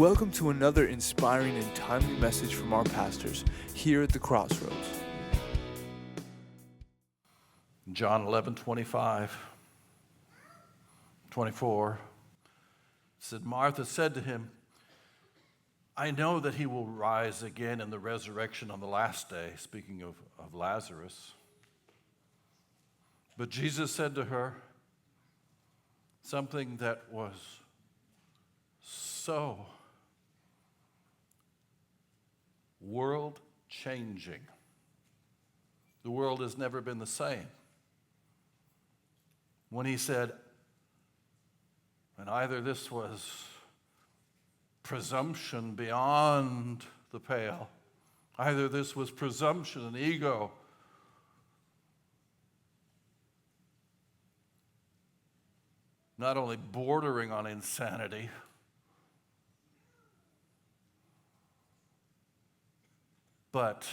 Welcome to another inspiring and timely message from our pastors here at the Crossroads. John 11:25, 24 said, Martha said to him, I know that he will rise again in the resurrection on the last day, speaking of Lazarus. But Jesus said to her something that was so world-changing. The world has never been the same. When he said, and either this was presumption beyond the pale, either this was presumption and ego, not only bordering on insanity, but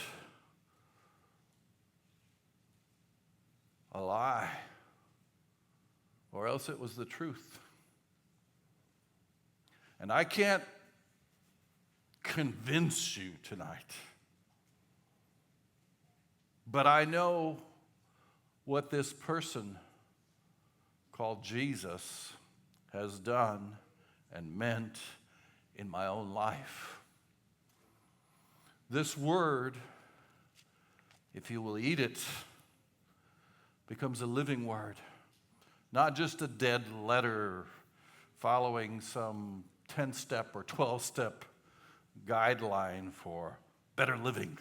a lie, or else it was the truth. And I can't convince you tonight, but I know what this person called Jesus has done and meant in my own life. This word, if you will eat it, becomes a living word, not just a dead letter following some 10-step or 12-step guideline for better living.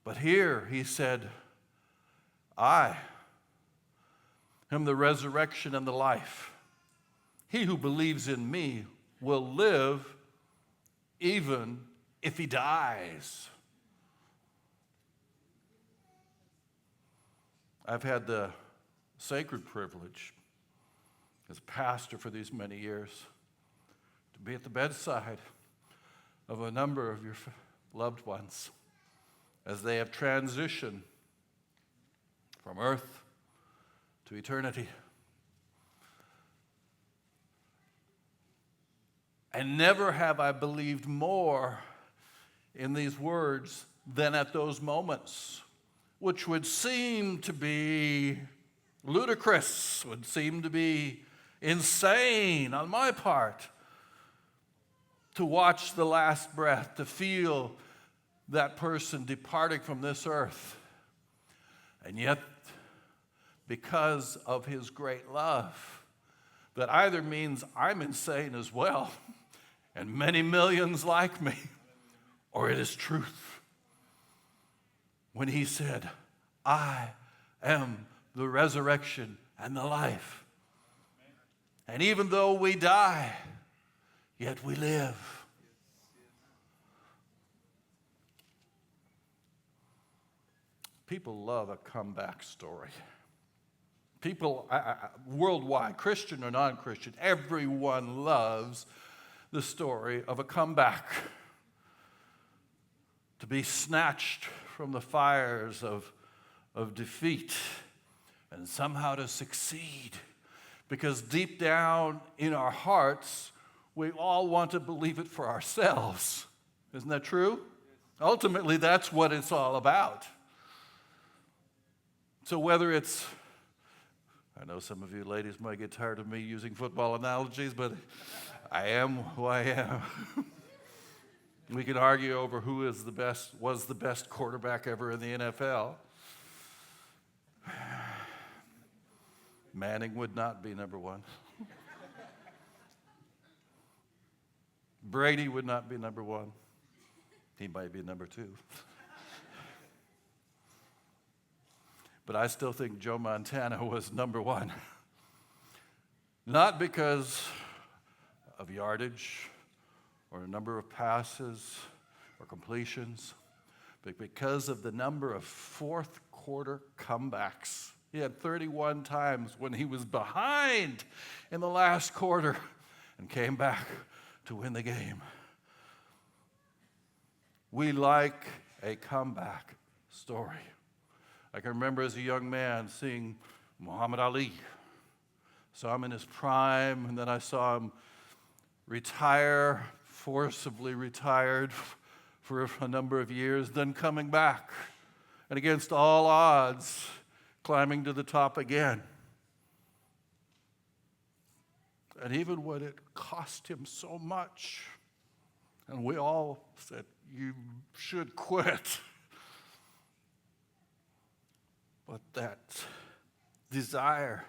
But here he said, I am the resurrection and the life. He who believes in me will live even if he dies. I've had the sacred privilege as a pastor for these many years to be at the bedside of a number of your loved ones as they have transitioned from earth to eternity. And never have I believed more in these words than at those moments, which would seem to be ludicrous, would seem to be insane on my part, to watch the last breath, to feel that person departing from this earth. And yet, because of his great love, that either means I'm insane as well, and many millions like me, or it is truth. When he said, I am the resurrection and the life. And even though we die, yet we live. People love a comeback story. People worldwide, Christian or non-Christian, everyone loves the story of a comeback. To be snatched from the fires of defeat and somehow to succeed. Because deep down in our hearts, we all want to believe it for ourselves. Isn't that true? Ultimately, that's what it's all about. So whether it's, I know some of you ladies might get tired of me using football analogies, but I am who I am. We can argue over who was the best quarterback ever in the NFL. Manning would not be number one. Brady would not be number one. He might be number two. But I still think Joe Montana was number one. Not because of yardage or a number of passes or completions, but because of the number of fourth quarter comebacks. He had 31 times when he was behind in the last quarter and came back to win the game. We like a comeback story. I can remember as a young man seeing Muhammad Ali. Saw him in his prime, and then I saw him forcibly retired for a number of years, then coming back, and against all odds, climbing to the top again. And even when it cost him so much, and we all said, you should quit. But that desire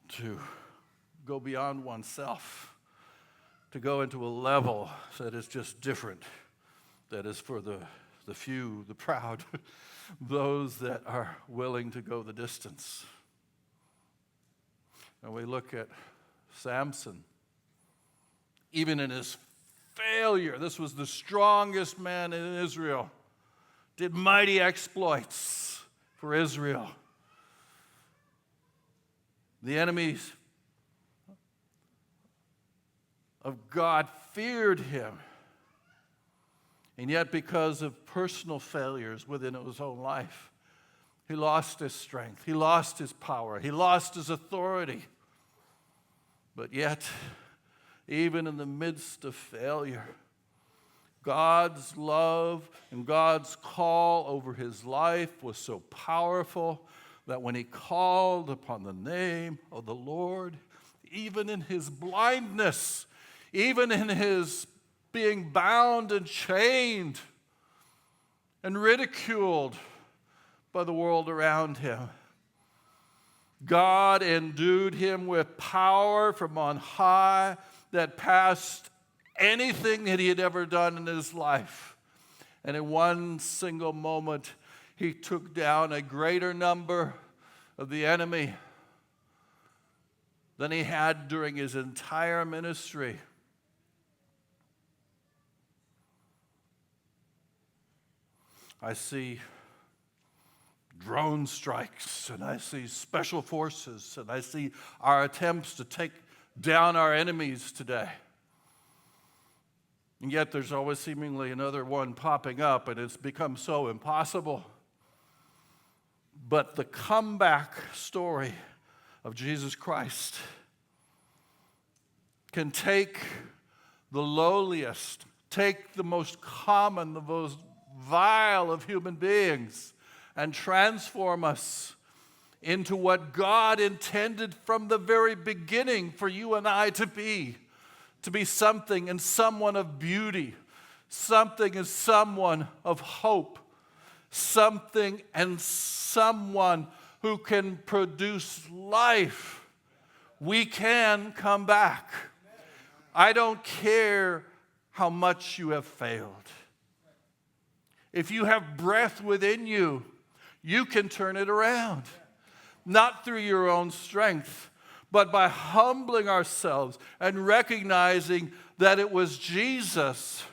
to go beyond oneself, to go into a level that is just different, that is for the few, the proud, those that are willing to go the distance. And we look at Samson, even in his failure, this was the strongest man in Israel, did mighty exploits for Israel. The enemies of God feared him. And yet, because of personal failures within his own life, he lost his strength, he lost his power, he lost his authority. But yet, even in the midst of failure, God's love and God's call over his life was so powerful that when he called upon the name of the Lord, even in his blindness, even in his being bound and chained and ridiculed by the world around him, God endued him with power from on high that passed anything that he had ever done in his life. And in one single moment, he took down a greater number of the enemy than he had during his entire ministry. I see drone strikes, and I see special forces, and I see our attempts to take down our enemies today. And yet there's always seemingly another one popping up, and it's become so impossible. But the comeback story of Jesus Christ can take the lowliest, take the most common, the most vile of human beings, and transform us into what God intended from the very beginning for you and I to be something and someone of beauty, something and someone of hope, something and someone who can produce life. We can come back. I don't care how much you have failed. If you have breath within you, you can turn it around. Not through your own strength, but by humbling ourselves and recognizing that it was Jesus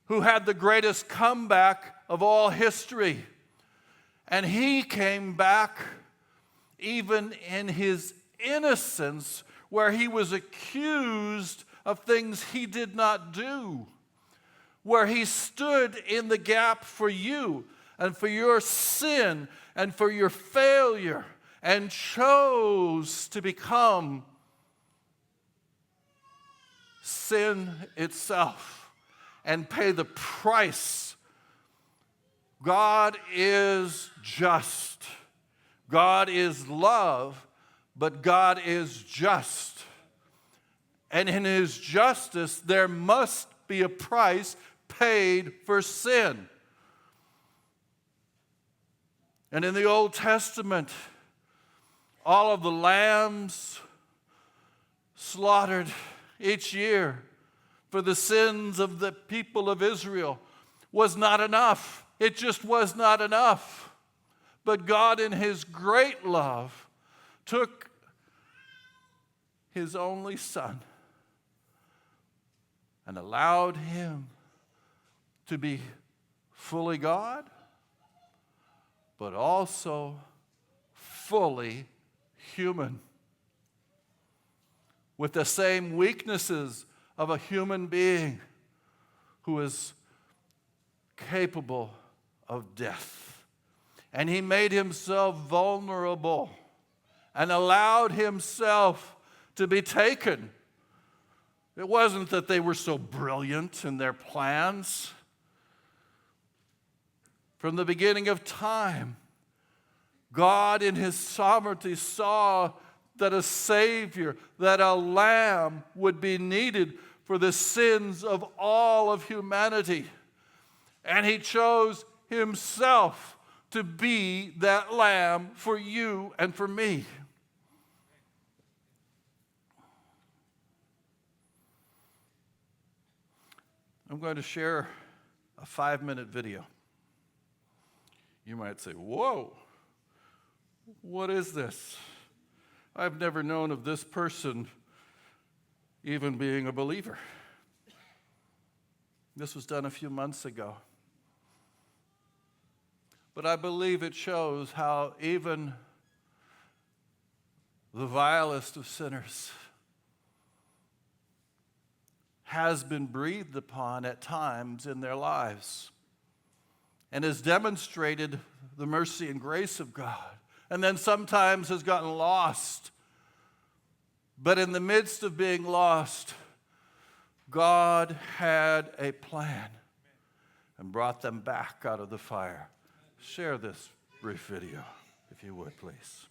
who had the greatest comeback of all history. And he came back even in his innocence, where he was accused of things he did not do, where he stood in the gap for you and for your sin and for your failure, and chose to become sin itself and pay the price. God is just. God is love, but God is just. And in his justice, there must be a price paid for sin. And in the Old Testament, all of the lambs slaughtered each year for the sins of the people of Israel was not enough. It just was not enough. But God, in his great love, took his only Son and allowed him to be fully God, but also fully human, with the same weaknesses of a human being who is capable of death. And he made himself vulnerable and allowed himself to be taken It wasn't that they were so brilliant in their plans. From the beginning of time, God in his sovereignty saw that a Savior, that a Lamb would be needed for the sins of all of humanity. And he chose himself to be that Lamb for you and for me. I'm going to share a 5-minute video. You might say, whoa, what is this? I've never known of this person even being a believer. This was done a few months ago. But I believe it shows how even the vilest of sinners has been breathed upon at times in their lives and has demonstrated the mercy and grace of God, and then sometimes has gotten lost. But in the midst of being lost, God had a plan and brought them back out of the fire. Share this brief video, if you would, please.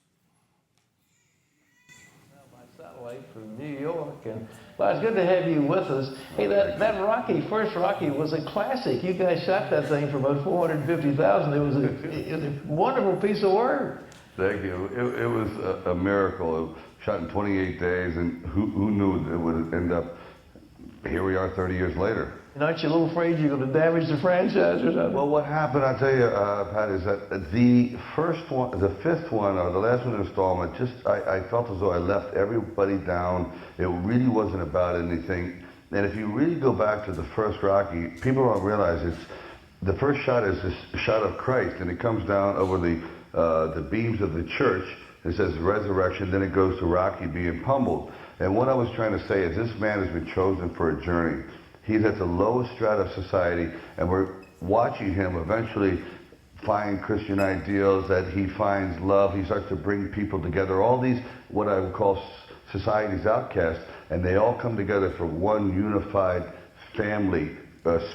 Satellite from New York, and well, it's good to have you with us. Hey, that first Rocky was a classic. You guys shot that thing for about $450,000. It was a wonderful piece of work. Thank you. It was a miracle. It was shot in 28 days, and who knew it would end up, here we are 30 years later. And aren't you a little afraid you're going to damage the franchise or something? Well, what happened, I'll tell you, Pat, is that the first one, the fifth one, or the last one installment, I felt as though I left everybody down. It really wasn't about anything. And if you really go back to the first Rocky, people don't realize the first shot is this shot of Christ, and it comes down over the beams of the church. It says resurrection, then it goes to Rocky being pummeled. And what I was trying to say is this man has been chosen for a journey. He's at the lowest strata of society, and we're watching him eventually find Christian ideals, that he finds love. He starts to bring people together, all these, what I would call society's outcasts, and they all come together for one unified family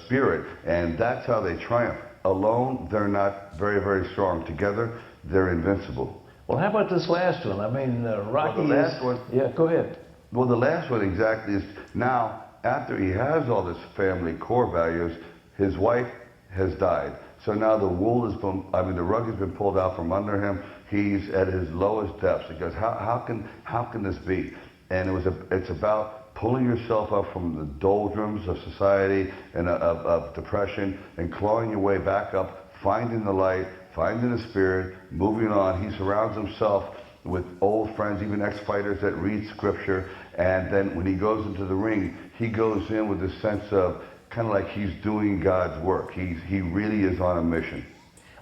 spirit, and that's how they triumph. Alone, they're not very, very strong. Together, they're invincible. Well, how about this last one? I mean, Rocky Well, the last one, yeah, go ahead. Well, the last one exactly is now, after he has all this family core values, his wife has died. So now the rug has been pulled out from under him. He's at his lowest depths. He goes, how can this be? And it's about pulling yourself up from the doldrums of society and of depression and clawing your way back up, finding the light, finding the spirit, moving on. He surrounds himself with old friends, even ex-fighters that read scripture, and then when he goes into the ring, he goes in with a sense of kind of like he's doing God's work. He really is on a mission.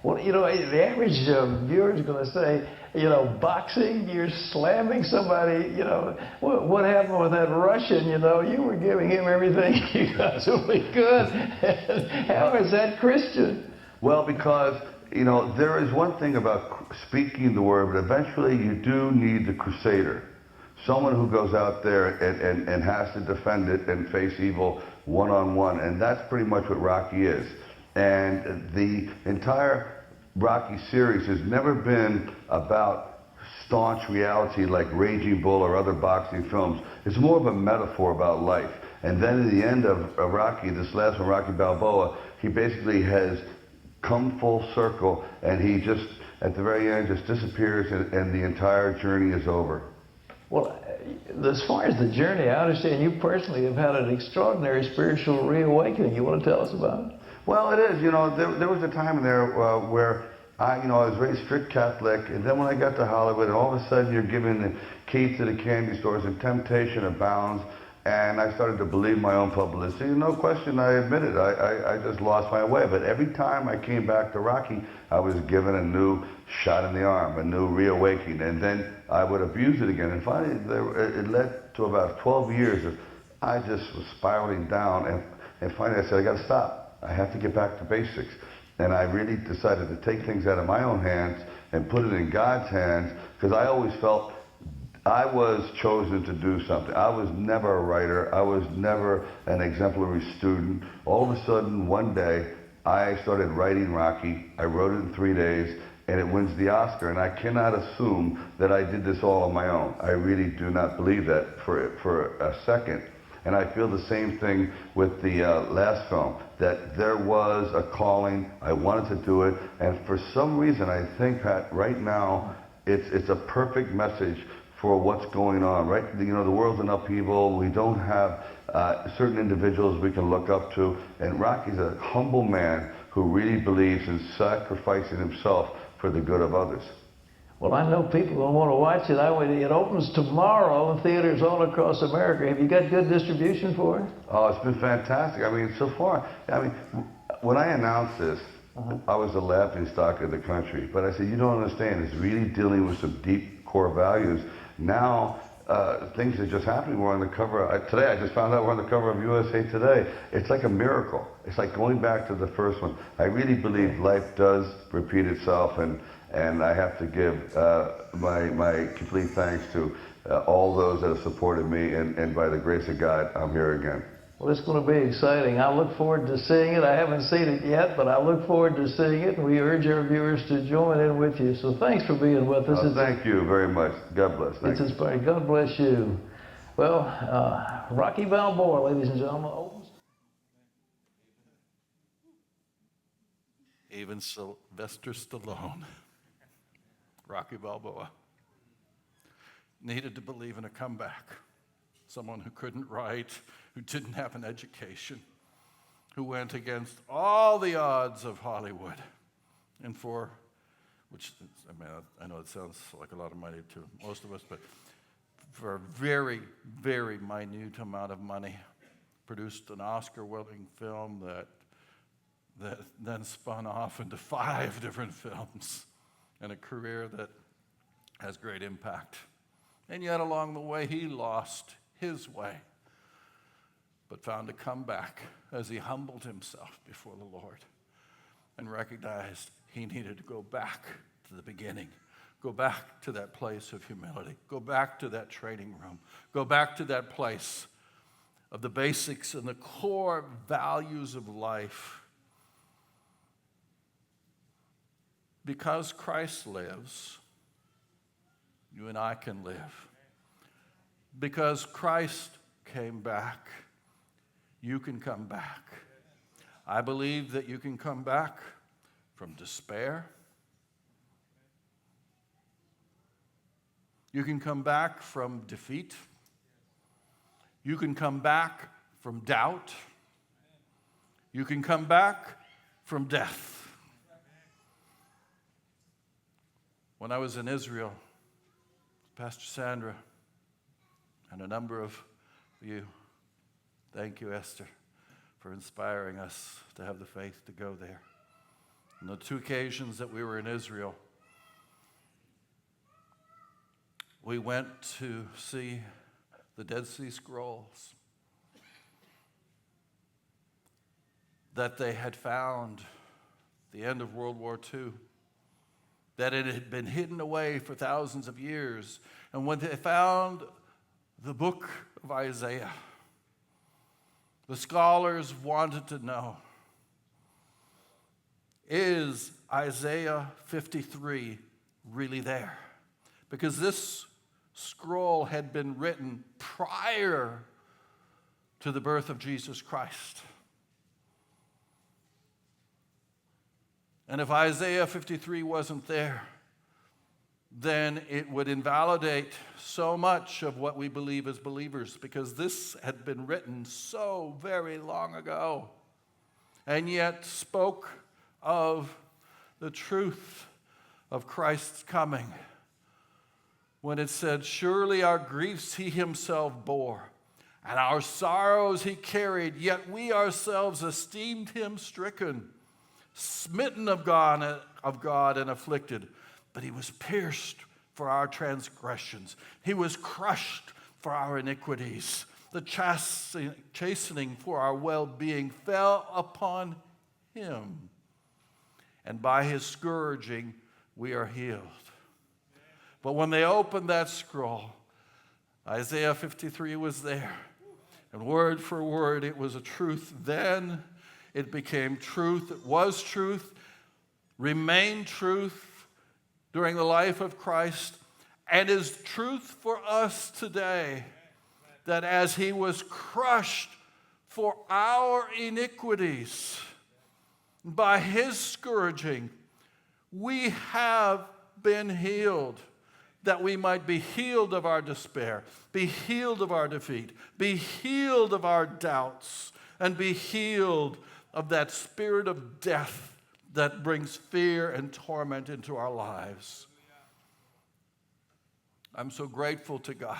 Well, you know, the average viewer is going to say, you know, boxing, you're slamming somebody, you know, what happened with that Russian, you know, you were giving him everything you possibly could. How is that Christian? Well, because, you know, there is one thing about speaking the word, but eventually you do need the crusader. Someone who goes out there and has to defend it and face evil one-on-one, and that's pretty much what Rocky is. And the entire Rocky series has never been about staunch reality like Raging Bull or other boxing films. It's more of a metaphor about life. And then at the end of Rocky, this last one, Rocky Balboa, he basically has come full circle, and he just, at the very end, just disappears, and the entire journey is over. Well, as far as the journey, I understand you personally have had an extraordinary spiritual reawakening. You want to tell us about it? Well, it is. You know, there was a time in there where I was very strict Catholic, and then when I got to Hollywood, and all of a sudden you're given the key to the candy stores, and temptation abounds, and I started to believe my own publicity. No question, I admit it. I just lost my way. But every time I came back to Rocky, I was given a new shot in the arm, a new reawakening, and then I would abuse it again. And finally, it led to about 12 years of I just was spiraling down, and finally I said, I got to stop. I have to get back to basics. And I really decided to take things out of my own hands and put it in God's hands, because I always felt I was chosen to do something. I was never a writer. I was never an exemplary student. All of a sudden, one day, I started writing Rocky. I wrote it in 3 days, and it wins the Oscar. And I cannot assume that I did this all on my own. I really do not believe that for a second. And I feel the same thing with the last film, that there was a calling. I wanted to do it. And for some reason, I think that right now, it's a perfect message for what's going on, right? You know, the world's in upheaval. We don't have certain individuals we can look up to. And Rocky's a humble man who really believes in sacrificing himself for the good of others. Well, I know people will want to watch it. It opens tomorrow in theaters all across America. Have you got good distribution for it? Oh, it's been fantastic. I mean, so far, when I announced this, I was the laughingstock of the country. But I said, you don't understand. It's really dealing with some deep core values. Now, things are just happening. We're on the cover. Today, I just found out we're on the cover of USA Today. It's like a miracle. It's like going back to the first one. I really believe life does repeat itself, and I have to give my complete thanks to all those that have supported me, and by the grace of God, I'm here again. Well, it's going to be exciting. I look forward to seeing it. I haven't seen it yet, but I look forward to seeing it, and we urge our viewers to join in with you. So thanks for being with us. Thank you very much. God bless. It's inspiring. God bless you. Well, Rocky Balboa, ladies and gentlemen, opens. Even Sylvester Stallone, Rocky Balboa, needed to believe in a comeback. Someone who couldn't write, who didn't have an education, who went against all the odds of Hollywood, and I know it sounds like a lot of money to most of us, but for a very, very minute amount of money, produced an Oscar-winning film that then spun off into 5 different films, and a career that has great impact. And yet along the way, he lost his way, but found a comeback as he humbled himself before the Lord and recognized he needed to go back to the beginning, go back to that place of humility, go back to that training room, go back to that place of the basics and the core values of life. Because Christ lives, you and I can live. Because Christ came back, you can come back. I believe that you can come back from despair. You can come back from defeat. You can come back from doubt. You can come back from death. When I was in Israel, Pastor Sandra and a number of you, thank you, Esther, for inspiring us to have the faith to go there. On the 2 occasions that we were in Israel, we went to see the Dead Sea Scrolls that they had found at the end of World War II, that it had been hidden away for thousands of years. And when they found the book of Isaiah, the scholars wanted to know, is Isaiah 53 really there? Because this scroll had been written prior to the birth of Jesus Christ. And if Isaiah 53 wasn't there, then it would invalidate so much of what we believe as believers, because this had been written so very long ago, and yet spoke of the truth of Christ's coming, when it said, surely our griefs he himself bore, and our sorrows he carried, yet we ourselves esteemed him stricken, smitten of God and afflicted. But he was pierced for our transgressions. He was crushed for our iniquities. The chastening for our well-being fell upon him. And by his scourging, we are healed. But when they opened that scroll, Isaiah 53 was there. And word for word, it was a truth then. It became truth. It was truth, remained truth during the life of Christ, and is truth for us today, that as he was crushed for our iniquities, by his scourging, we have been healed, that we might be healed of our despair, be healed of our defeat, be healed of our doubts, and be healed of that spirit of death that brings fear and torment into our lives. I'm so grateful to God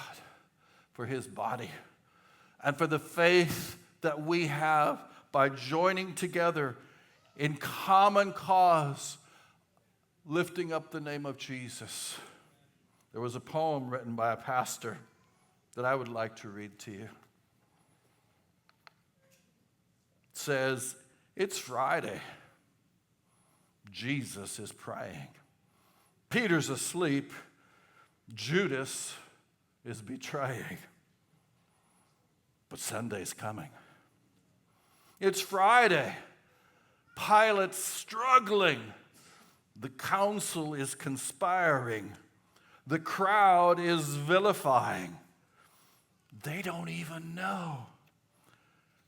for his body and for the faith that we have by joining together in common cause, lifting up the name of Jesus. There was a poem written by a pastor that I would like to read to you. It says, "It's Friday. Jesus is praying. Peter's asleep. Judas is betraying. But Sunday's coming. It's Friday. Pilate's struggling. The council is conspiring. The crowd is vilifying. They don't even know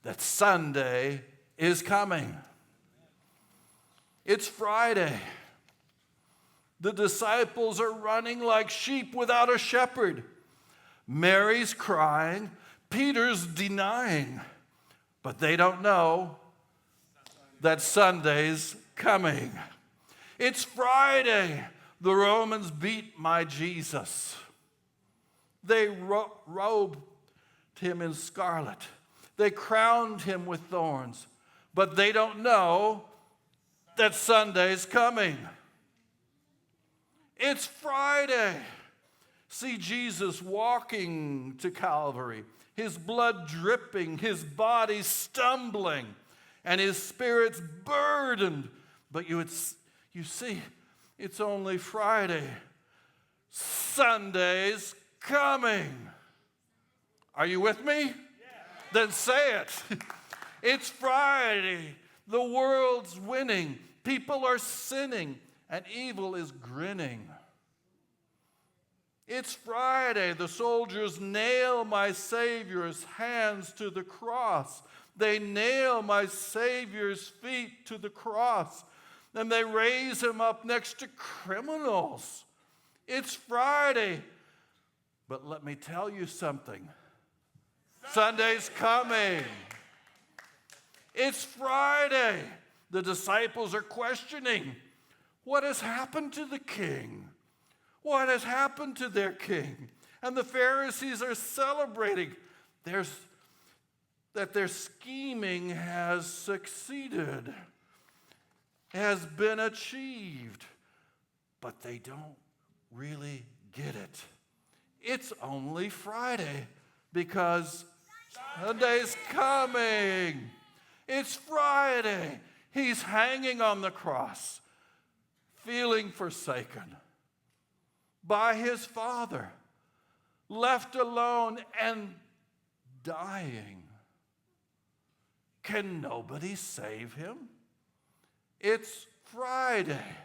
that Sunday is coming. It's Friday. The disciples are running like sheep without a shepherd. Mary's crying. Peter's denying. But they don't know that Sunday's coming. It's Friday. The Romans beat my Jesus. They robed him in scarlet. They crowned him with thorns. But they don't know that Sunday's coming. It's Friday. See Jesus walking to Calvary, his blood dripping, his body stumbling, and his spirit's burdened. But you see, it's only Friday. Sunday's coming. Are you with me? Yeah. Then say it. It's Friday. The world's winning. People are sinning, and evil is grinning. It's Friday. The soldiers nail my Savior's hands to the cross. They nail my Savior's feet to the cross. And they raise him up next to criminals. It's Friday. But let me tell you something. Sunday's coming. It's Friday. The disciples are questioning, what has happened to the king? What has happened to their king? And the Pharisees are celebrating that their scheming has succeeded, has been achieved. But they don't really get it. It's only Friday because Sunday's coming. It's Friday. He's hanging on the cross, feeling forsaken by his Father, left alone and dying. Can nobody save him? It's Friday,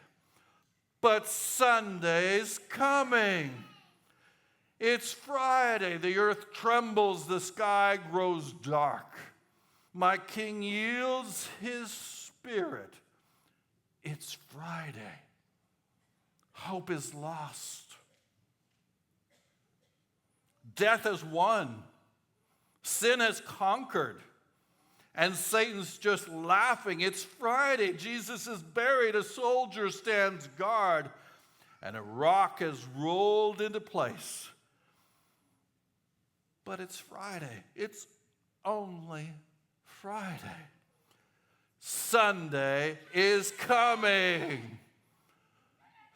but Sunday's coming. It's Friday. The earth trembles, the sky grows dark. My King yields his spirit. It's Friday. Hope is lost. Death has won. Sin has conquered. And Satan's just laughing. It's Friday. Jesus is buried. A soldier stands guard. And a rock has rolled into place. But it's Friday. It's only Friday. Sunday is coming.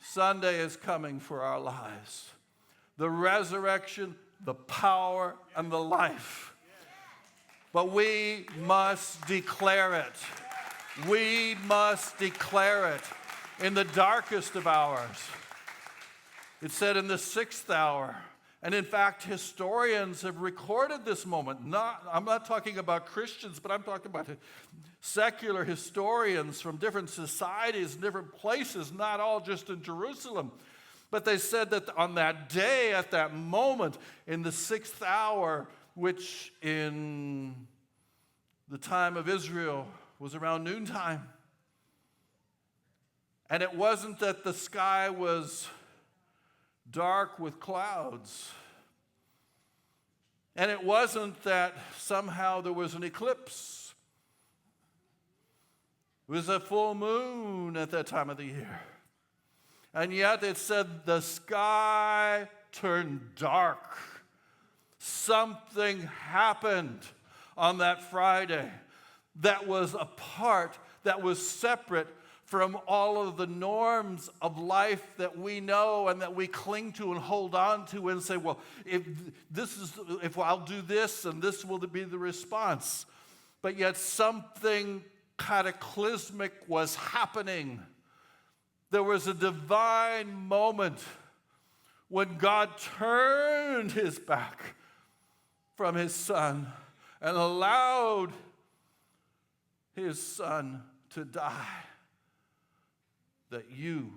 Sunday is coming for our lives. The resurrection, the power, and the life. But we must declare it. We must declare it in the darkest of hours. It said in the 6th hour, And in fact, historians have recorded this moment. I'm not talking about Christians, but I'm talking about secular historians from different societies, different places, not all just in Jerusalem. But they said that on that day, at that moment, in the 6th hour, which in the time of Israel was around noontime, and it wasn't that the sky was dark with clouds, and it wasn't that somehow there was an eclipse. It was a full moon at that time of the year. And yet it said the sky turned dark. Something happened on that Friday that was apart, that was separate from all of the norms of life that we know and that we cling to and hold on to and say, well, if I'll do this and this will be the response. But yet something cataclysmic was happening. There was a divine moment when God turned his back from his son and allowed his son to die that you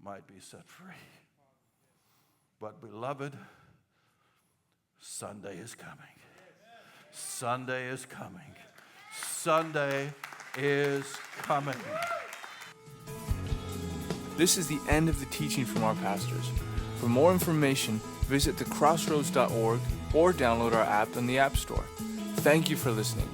might be set free. But beloved, Sunday is coming. Sunday is coming. Sunday is coming. This is the end of the teaching from our pastors. For more information, visit thecrossroads.org or download our app in the App Store. Thank you for listening.